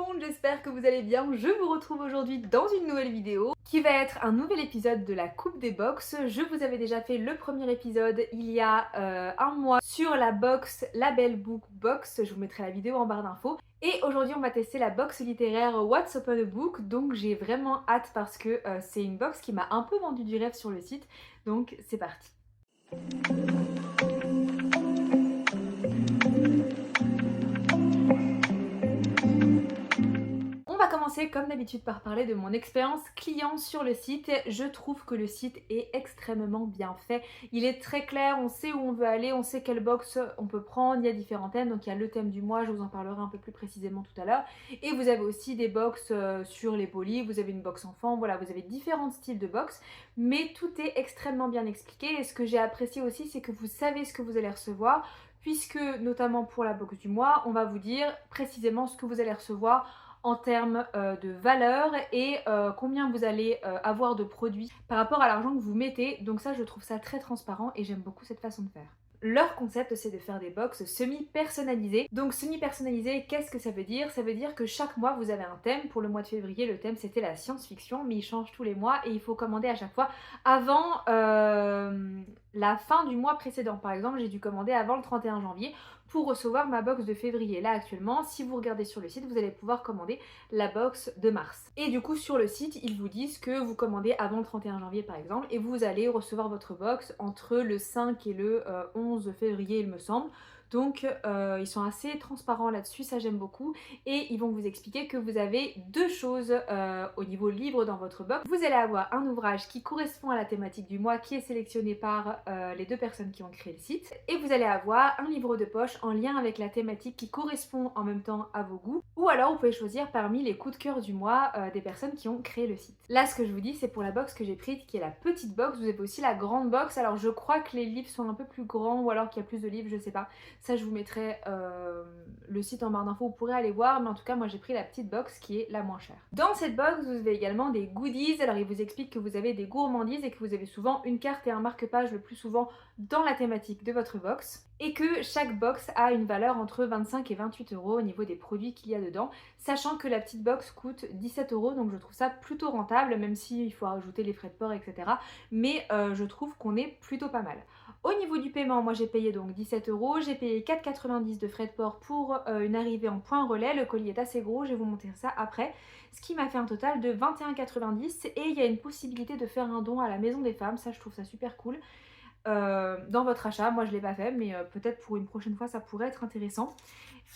monde, j'espère que vous allez bien. Je vous retrouve aujourd'hui dans une nouvelle vidéo qui va être un nouvel épisode de la coupe des box. Je vous avais déjà fait le premier épisode il y a un mois sur la box Label Book Box. Je vous mettrai la vidéo en barre d'infos. Et aujourd'hui on va tester la box littéraire What's Open a Book. Donc j'ai vraiment hâte parce que c'est une box qui m'a un peu vendu du rêve sur le site. Donc c'est parti. On va commencer comme d'habitude par parler de mon expérience client sur le site. Je trouve que le site est extrêmement bien fait. Il est très clair, on sait où on veut aller, on sait quelle box on peut prendre. Il y a différents thèmes, donc il y a le thème du mois, je vous en parlerai un peu plus précisément tout à l'heure. Et vous avez aussi des box sur les polis, vous avez une box enfant, voilà, vous avez différents styles de box. Mais tout est extrêmement bien expliqué. Et ce que j'ai apprécié aussi, c'est que vous savez ce que vous allez recevoir. Puisque notamment pour la box du mois, on va vous dire précisément ce que vous allez recevoir en termes de valeur et combien vous allez avoir de produits par rapport à l'argent que vous mettez. Donc ça, je trouve ça très transparent et j'aime beaucoup cette façon de faire. Leur concept, c'est de faire des box semi-personnalisées. Donc semi-personnalisé, qu'est-ce que ça veut dire? Ça veut dire que chaque mois, vous avez un thème. Pour le mois de février, le thème, c'était la science-fiction, mais il change tous les mois et il faut commander à chaque fois avant la fin du mois précédent. Par exemple, j'ai dû commander avant le 31 janvier pour recevoir ma box de février. Là, actuellement, si vous regardez sur le site, vous allez pouvoir commander la box de mars. Et du coup, sur le site, ils vous disent que vous commandez avant le 31 janvier, par exemple, et vous allez recevoir votre box entre le 5 et le 11 février, il me semble. Donc ils sont assez transparents là-dessus, ça j'aime beaucoup. Et ils vont vous expliquer que vous avez deux choses au niveau libre dans votre box. Vous allez avoir un ouvrage qui correspond à la thématique du mois, qui est sélectionné par les deux personnes qui ont créé le site. Et vous allez avoir un livre de poche en lien avec la thématique qui correspond en même temps à vos goûts. Ou alors vous pouvez choisir parmi les coups de cœur du mois des personnes qui ont créé le site. Là, ce que je vous dis, c'est pour la box que j'ai prise, qui est la petite box. Vous avez aussi la grande box. Alors je crois que les livres sont un peu plus grands ou alors qu'il y a plus de livres, je sais pas. Ça, je vous mettrai le site en barre d'infos, vous pourrez aller voir, mais en tout cas, moi j'ai pris la petite box qui est la moins chère. Dans cette box, vous avez également des goodies. Alors, il vous explique que vous avez des gourmandises et que vous avez souvent une carte et un marque-page le plus souvent dans la thématique de votre box. Et que chaque box a une valeur entre 25 et 28 euros au niveau des produits qu'il y a dedans, sachant que la petite box coûte 17 euros, donc je trouve ça plutôt rentable, même s'il faut rajouter les frais de port, etc. Mais je trouve qu'on est plutôt pas mal. Au niveau du paiement, moi j'ai payé donc 17 euros, j'ai payé 4,90 de frais de port pour une arrivée en point relais. Le colis est assez gros, je vais vous montrer ça après. Ce qui m'a fait un total de 21,90 et il y a une possibilité de faire un don à la Maison des Femmes, ça je trouve ça super cool. Dans votre achat, moi je l'ai pas fait, mais peut-être pour une prochaine fois ça pourrait être intéressant.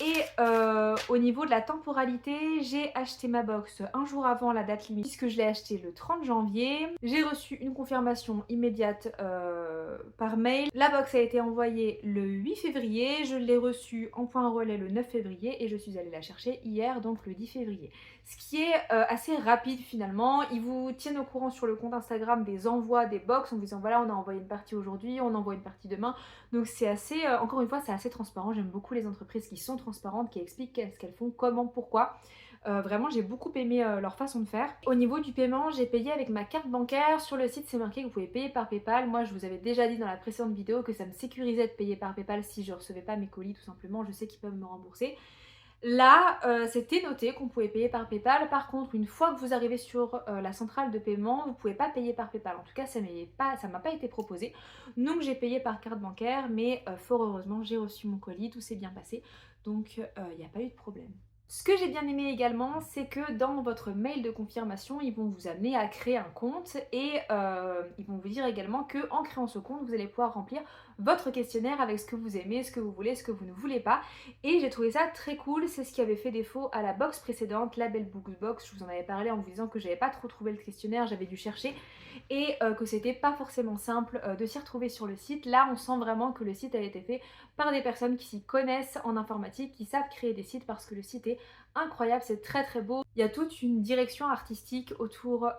Et au niveau de la temporalité, j'ai acheté ma box un jour avant la date limite puisque je l'ai acheté le 30 janvier. J'ai reçu une confirmation immédiate par mail. La box a été envoyée le 8 février, je l'ai reçue en point relais le 9 février et je suis allée la chercher hier, donc le 10 février. Ce qui est assez rapide finalement. Ils vous tiennent au courant sur le compte Instagram des envois des box en vous disant voilà, on a envoyé une partie aujourd'hui, on envoie une partie demain. Donc c'est assez, encore une fois, c'est assez transparent. J'aime beaucoup les entreprises qui sont transparentes, qui expliquent ce qu'elles font, comment, pourquoi. Vraiment, j'ai beaucoup aimé leur façon de faire. Au niveau du paiement, j'ai payé avec ma carte bancaire. Sur le site, c'est marqué que vous pouvez payer par PayPal. Moi, je vous avais déjà dit dans la précédente vidéo que ça me sécurisait de payer par PayPal si je ne recevais pas mes colis, tout simplement. Je sais qu'ils peuvent me rembourser. Là, c'était noté qu'on pouvait payer par PayPal. Par contre, une fois que vous arrivez sur la centrale de paiement, vous ne pouvez pas payer par PayPal. En tout cas, ça m'a pas été proposé. Donc, j'ai payé par carte bancaire, mais fort heureusement, j'ai reçu mon colis, tout s'est bien passé. Donc, il n'y a pas eu de problème. Ce que j'ai bien aimé également, c'est que dans votre mail de confirmation, ils vont vous amener à créer un compte et ils vont vous dire également qu'en créant ce compte, vous allez pouvoir remplir votre questionnaire avec ce que vous aimez, ce que vous voulez, ce que vous ne voulez pas. Et j'ai trouvé ça très cool, c'est ce qui avait fait défaut à la box précédente, la Belle Book Box. Je vous en avais parlé en vous disant que j'avais pas trop trouvé le questionnaire, j'avais dû chercher et que c'était pas forcément simple de s'y retrouver sur le site. Là, on sent vraiment que le site a été fait par des personnes qui s'y connaissent en informatique, qui savent créer des sites parce que le site est incroyable, c'est très très beau. Il y a toute une direction artistique autour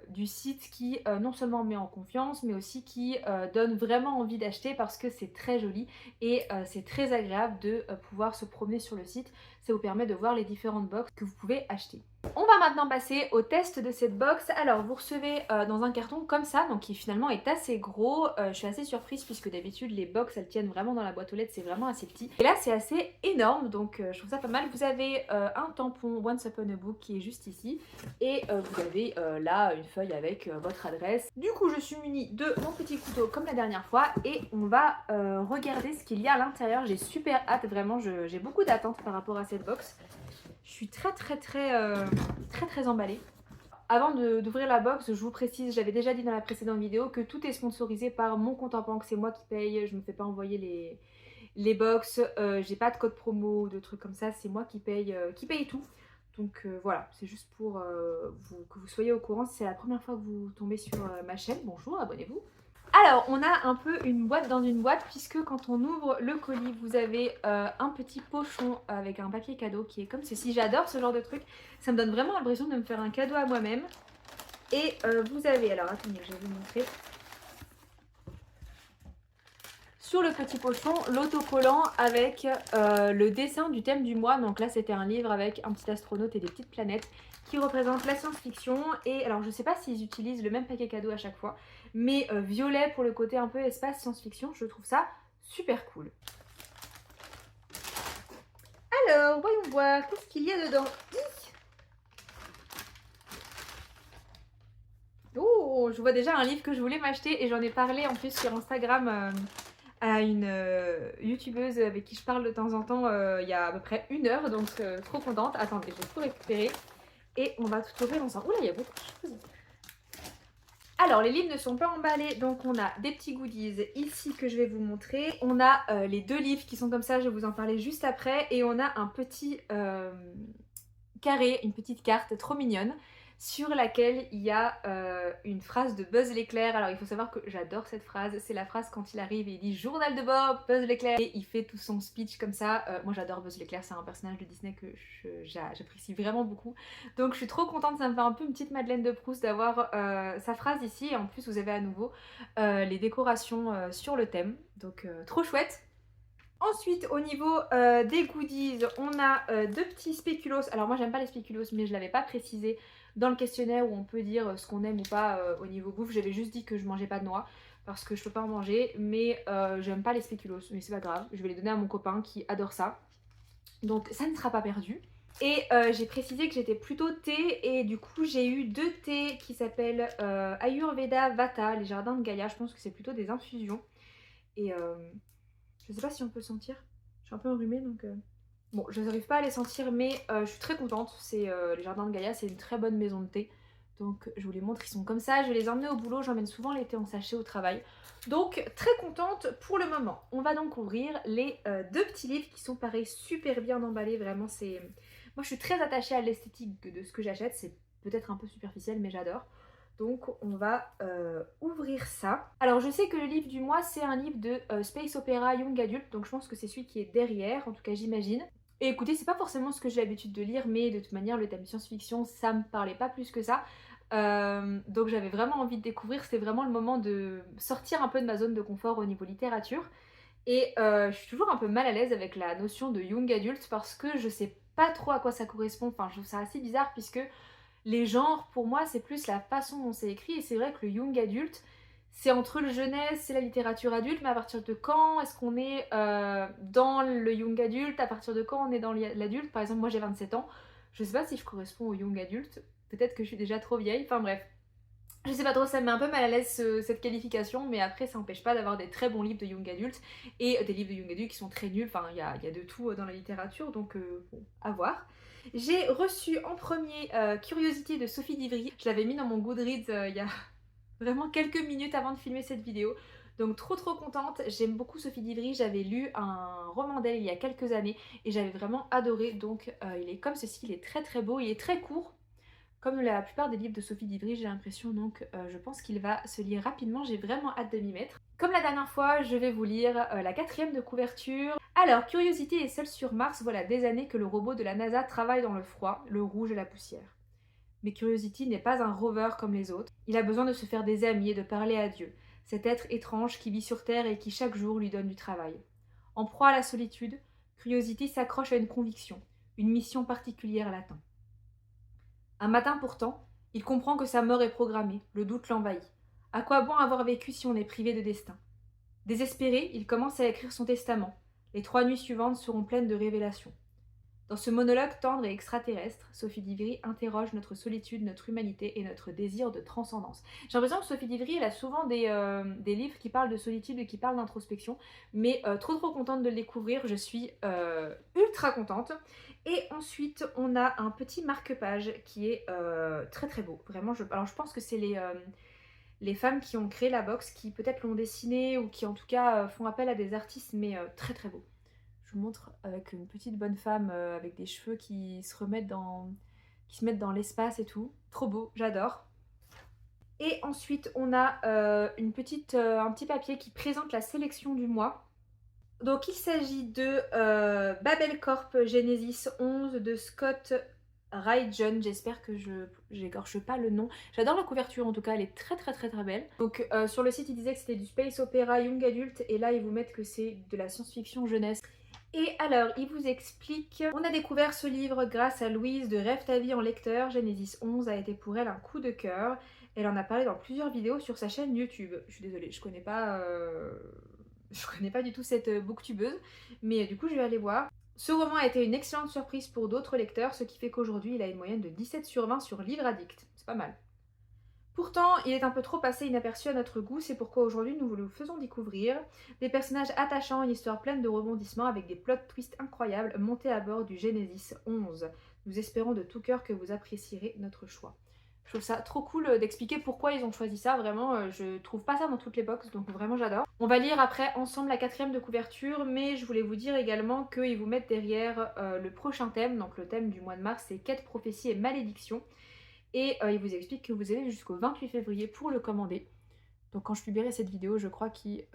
du site qui non seulement met en confiance mais aussi qui donne vraiment envie d'acheter parce que c'est très joli et c'est très agréable de pouvoir se promener sur le site. Ça vous permet de voir les différentes box que vous pouvez acheter. On va maintenant passer au test de cette box. Alors vous recevez dans un carton comme ça, donc qui finalement est assez gros. Je suis assez surprise puisque d'habitude les box elles tiennent vraiment dans la boîte aux lettres, c'est vraiment assez petit. Et là c'est assez énorme, donc je trouve ça pas mal. Vous avez un tampon Once Upon a Book qui est juste ici. Et vous avez là une feuille avec votre adresse. Du coup je suis munie de mon petit couteau comme la dernière fois. Et on va regarder ce qu'il y a à l'intérieur. J'ai super hâte, vraiment j'ai beaucoup d'attentes par rapport à cette box. Je suis très emballée. Avant d'ouvrir la box, je vous précise, j'avais déjà dit dans la précédente vidéo que tout est sponsorisé par mon compte en banque, c'est moi qui paye, je ne me fais pas envoyer les box, j'ai pas de code promo ou de trucs comme ça, c'est moi qui paye tout. Donc voilà, c'est juste pour que vous soyez au courant, si c'est la première fois que vous tombez sur ma chaîne, bonjour, abonnez-vous. Alors, on a un peu une boîte dans une boîte puisque quand on ouvre le colis, vous avez un petit pochon avec un papier cadeau qui est comme ceci. J'adore ce genre de truc. Ça me donne vraiment l'impression de me faire un cadeau à moi-même. Et vous avez, alors attendez, je vais vous montrer. Sur le petit pochon, l'autocollant avec le dessin du thème du mois. Donc là, c'était un livre avec un petit astronaute et des petites planètes qui représentent la science-fiction. Et alors, je sais pas s'ils utilisent le même paquet cadeau à chaque fois, mais violet pour le côté un peu espace science-fiction. Je trouve ça super cool. Alors, voyons voir, qu'est-ce qu'il y a dedans? Oh, je vois déjà un livre que je voulais m'acheter et j'en ai parlé en plus sur Instagram à une youtubeuse avec qui je parle de temps en temps il y a à peu près 1 heure, donc trop contente. Attendez, je vais tout récupérer et on va tout ouvrir ensemble. Oula, il y a beaucoup de choses. Alors, les livres ne sont pas emballés, donc on a des petits goodies ici que je vais vous montrer. On a les 2 livres qui sont comme ça, je vais vous en parler juste après. Et on a un petit carré, une petite carte trop mignonne sur laquelle il y a une phrase de Buzz l'éclair. Alors il faut savoir que j'adore cette phrase, c'est la phrase quand il arrive et il dit journal de Bob, Buzz l'éclair, et il fait tout son speech comme ça. Moi j'adore Buzz l'éclair, c'est un personnage de Disney que j'apprécie vraiment beaucoup, donc je suis trop contente, ça me fait un peu une petite Madeleine de Proust d'avoir sa phrase ici. Et en plus vous avez à nouveau les décorations sur le thème, donc trop chouette. Ensuite, au niveau des goodies, on a 2 petits spéculoos. Alors moi j'aime pas les spéculoos, mais je l'avais pas précisé dans le questionnaire où on peut dire ce qu'on aime ou pas au niveau bouffe. J'avais juste dit que je mangeais pas de noix parce que je peux pas en manger, mais j'aime pas les spéculoos, mais c'est pas grave. Je vais les donner à mon copain qui adore ça. Donc ça ne sera pas perdu. Et j'ai précisé que j'étais plutôt thé et du coup j'ai eu 2 thés qui s'appellent Ayurveda Vata, les jardins de Gaïa. Je pense que c'est plutôt des infusions. Et je sais pas si on peut sentir. Je suis un peu enrhumée donc... Bon, je n'arrive pas à les sentir, mais je suis très contente. C'est les jardins de Gaïa, c'est une très bonne maison de thé. Donc je vous les montre, ils sont comme ça. Je vais les emmener au boulot, j'emmène souvent les thés en sachet au travail. Donc très contente pour le moment. On va donc ouvrir les 2 petits livres qui sont pareils super bien emballés. Vraiment, c'est... Moi je suis très attachée à l'esthétique de ce que j'achète. C'est peut-être un peu superficiel, mais j'adore. Donc on va ouvrir ça. Alors je sais que le livre du mois c'est un livre de Space Opera Young Adult, donc je pense que c'est celui qui est derrière, en tout cas j'imagine. Et écoutez, c'est pas forcément ce que j'ai l'habitude de lire, mais de toute manière le thème science-fiction ça me parlait pas plus que ça. Donc j'avais vraiment envie de découvrir, c'était vraiment le moment de sortir un peu de ma zone de confort au niveau littérature. Et je suis toujours un peu mal à l'aise avec la notion de Young Adult parce que je sais pas trop à quoi ça correspond, enfin je trouve ça assez bizarre puisque... Les genres, pour moi, c'est plus la façon dont c'est écrit. Et c'est vrai que le young adulte, c'est entre le jeunesse et la littérature adulte. Mais à partir de quand est-ce qu'on est dans le young adulte? À partir de quand on est dans l'adulte? Par exemple, moi j'ai 27 ans. Je sais pas si je corresponds au young adulte. Peut-être que je suis déjà trop vieille. Enfin bref. Je sais pas trop, ça me met un peu mal à l'aise cette qualification, mais après ça n'empêche pas d'avoir des très bons livres de young adultes et des livres de young adultes qui sont très nuls. Enfin, il y a de tout dans la littérature, donc bon, à voir. J'ai reçu en premier Curiosité de Sophie Divry. Je l'avais mis dans mon Goodreads il y a vraiment quelques minutes avant de filmer cette vidéo. Donc trop contente, j'aime beaucoup Sophie Divry, j'avais lu un roman d'elle il y a quelques années et j'avais vraiment adoré. Donc il est comme ceci, il est très beau, il est très court. Comme la plupart des livres de Sophie Divry, j'ai l'impression, donc je pense qu'il va se lire rapidement, j'ai vraiment hâte de m'y mettre. Comme la dernière fois, je vais vous lire la 4e de couverture. Alors, Curiosité est seule sur Mars, voilà des années que le robot de la NASA travaille dans le froid, le rouge et la poussière. Mais Curiosity n'est pas un rover comme les autres, il a besoin de se faire des amis et de parler à Dieu, cet être étrange qui vit sur Terre et qui chaque jour lui donne du travail. En proie à la solitude, Curiosity s'accroche à une conviction, une mission particulière l'attend. Un matin pourtant, il comprend que sa mort est programmée, le doute l'envahit. À quoi bon avoir vécu si on est privé de destin? Désespéré, il commence à écrire son testament. Les 3 nuits suivantes seront pleines de révélations. Dans ce monologue tendre et extraterrestre, Sophie Divry interroge notre solitude, notre humanité et notre désir de transcendance. J'ai l'impression que Sophie Divry, elle a souvent des livres qui parlent de solitude et qui parlent d'introspection, mais trop contente de le découvrir, je suis ultra contente. Et ensuite, on a un petit marque-page qui est très beau. Vraiment, alors je pense que c'est les femmes qui ont créé la box, qui peut-être l'ont dessiné ou qui en tout cas font appel à des artistes, mais très beau. Je vous montre avec une petite bonne femme avec des cheveux qui se mettent dans l'espace et tout. Trop beau, j'adore. Et ensuite, on a un petit papier qui présente la sélection du mois. Donc, il s'agit de Babel Corp Genesis 11 de Scott Rydjon. J'espère que je n'égorge pas le nom. J'adore la couverture, en tout cas, elle est très belle. Donc, sur le site, il disait que c'était du space opéra young adulte, et là, ils vous mettent que c'est de la science-fiction jeunesse. Et alors, il vous explique: on a découvert ce livre grâce à Louise de Rêve ta vie en lecteur. Genesis 11 a été pour elle un coup de cœur. Elle en a parlé dans plusieurs vidéos sur sa chaîne YouTube. Je suis désolée, je connais pas du tout cette booktubeuse, mais du coup je vais aller voir. Ce roman a été une excellente surprise pour d'autres lecteurs, ce qui fait qu'aujourd'hui il a une moyenne de 17 sur 20 sur Livre Addict. C'est pas mal. Pourtant, il est un peu trop passé inaperçu à notre goût, c'est pourquoi aujourd'hui nous vous le faisons découvrir. Des personnages attachants, une histoire pleine de rebondissements avec des plot twists incroyables montés à bord du Genesis 11. Nous espérons de tout cœur que vous apprécierez notre choix. Je trouve ça trop cool d'expliquer pourquoi ils ont choisi ça, vraiment, je trouve pas ça dans toutes les box, donc vraiment j'adore. On va lire après ensemble la 4e de couverture, mais je voulais vous dire également qu'ils vous mettent derrière le prochain thème, donc le thème du mois de mars, c'est quête, prophétie et malédiction. Et il vous explique que vous avez jusqu'au 28 février pour le commander. Donc quand je publierai cette vidéo, je crois qu'il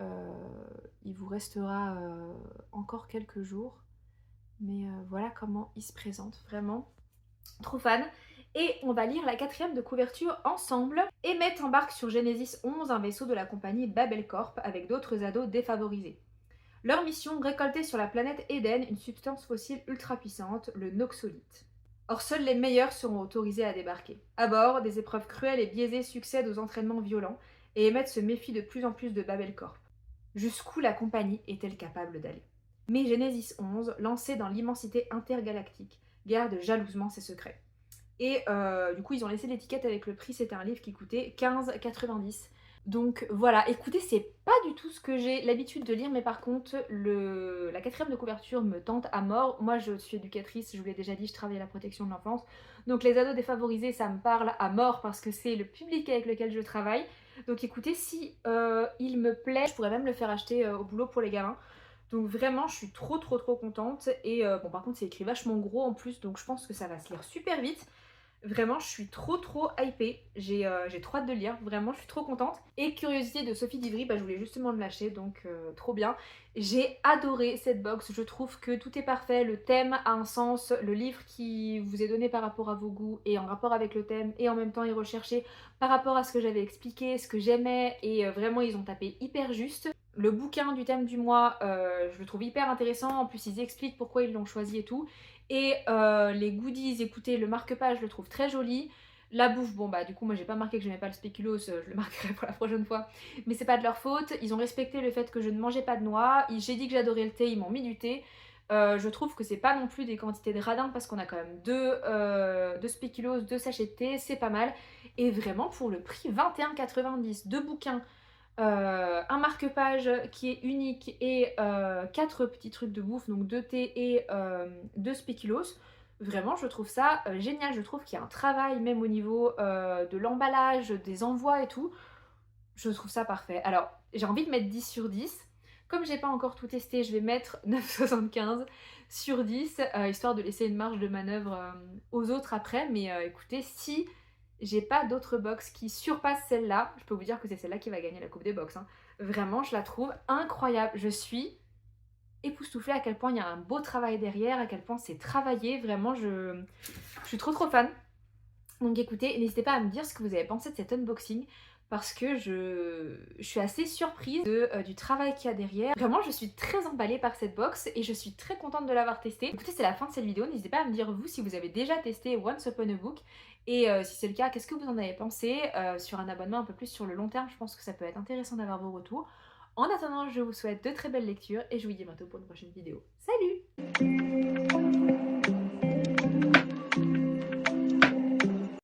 vous restera encore quelques jours. Mais voilà comment il se présente, vraiment trop fan. Et on va lire la 4e de couverture ensemble. Emmett embarque sur Genesis 11, un vaisseau de la compagnie Babel Corp avec d'autres ados défavorisés. Leur mission, récolter sur la planète Eden une substance fossile ultra puissante, le noxolite. Or, seuls les meilleurs seront autorisés à débarquer. À bord, des épreuves cruelles et biaisées succèdent aux entraînements violents, et Emmett se méfie de plus en plus de Babel Corp. Jusqu'où la compagnie est-elle capable d'aller? Mais Genesis 11, lancé dans l'immensité intergalactique, garde jalousement ses secrets. Et du coup, ils ont laissé l'étiquette avec le prix, c'était un livre qui coûtait 15,90 €. Donc voilà, écoutez, c'est pas du tout ce que j'ai l'habitude de lire, mais par contre, la 4e de couverture me tente à mort. Moi, je suis éducatrice, je vous l'ai déjà dit, je travaille à la protection de l'enfance. Donc les ados défavorisés, ça me parle à mort parce que c'est le public avec lequel je travaille. Donc écoutez, si il me plaît, je pourrais même le faire acheter au boulot pour les gamins. Donc vraiment, je suis trop contente. Et bon, par contre, c'est écrit vachement gros en plus, donc je pense que ça va se lire super vite. Vraiment, je suis trop hypée. J'ai trop hâte de lire. Vraiment, je suis trop contente. Et curiosité de Sophie Divry, bah, je voulais justement le lâcher, donc trop bien. J'ai adoré cette box. Je trouve que tout est parfait. Le thème a un sens. Le livre qui vous est donné par rapport à vos goûts est en rapport avec le thème et en même temps est recherché par rapport à ce que j'avais expliqué, ce que j'aimais. Et vraiment, ils ont tapé hyper juste. Le bouquin du thème du mois, je le trouve hyper intéressant. En plus, ils expliquent pourquoi ils l'ont choisi et tout. Et les goodies, écoutez, le marque-page, je le trouve très joli. La bouffe, bon bah du coup moi j'ai pas marqué que j'aimais pas le spéculoos, je le marquerai pour la prochaine fois. Mais c'est pas de leur faute, ils ont respecté le fait que je ne mangeais pas de noix. J'ai dit que j'adorais le thé, ils m'ont mis du thé. Je trouve que c'est pas non plus des quantités de radin parce qu'on a quand même deux spéculoos, 2 sachets de thé, c'est pas mal. Et vraiment pour le prix 21,90, 2 bouquins, un marque-page qui est unique et 4 petits trucs de bouffe, donc 2 thés et 2 spéculoos. Vraiment, je trouve ça génial. Je trouve qu'il y a un travail même au niveau de l'emballage, des envois et tout. Je trouve ça parfait. Alors, j'ai envie de mettre 10 sur 10. Comme j'ai pas encore tout testé, je vais mettre 9,75 sur 10, histoire de laisser une marge de manœuvre aux autres après. Mais écoutez, si j'ai pas d'autres box qui surpassent celle-là, je peux vous dire que c'est celle-là qui va gagner la coupe des box, hein. Vraiment, je la trouve incroyable. Je suis époustouflée à quel point il y a un beau travail derrière, à quel point c'est travaillé. Vraiment, je suis trop fan. Donc écoutez, n'hésitez pas à me dire ce que vous avez pensé de cet unboxing. parce que je suis assez surprise du travail qu'il y a derrière. Vraiment, je suis très emballée par cette box et je suis très contente de l'avoir testée. Écoutez, c'est la fin de cette vidéo. N'hésitez pas à me dire vous si vous avez déjà testé Once Upon a Book et si c'est le cas, qu'est-ce que vous en avez pensé sur un abonnement un peu plus sur le long terme. Je pense que ça peut être intéressant d'avoir vos retours. En attendant, je vous souhaite de très belles lectures et je vous dis à bientôt pour une prochaine vidéo. Salut!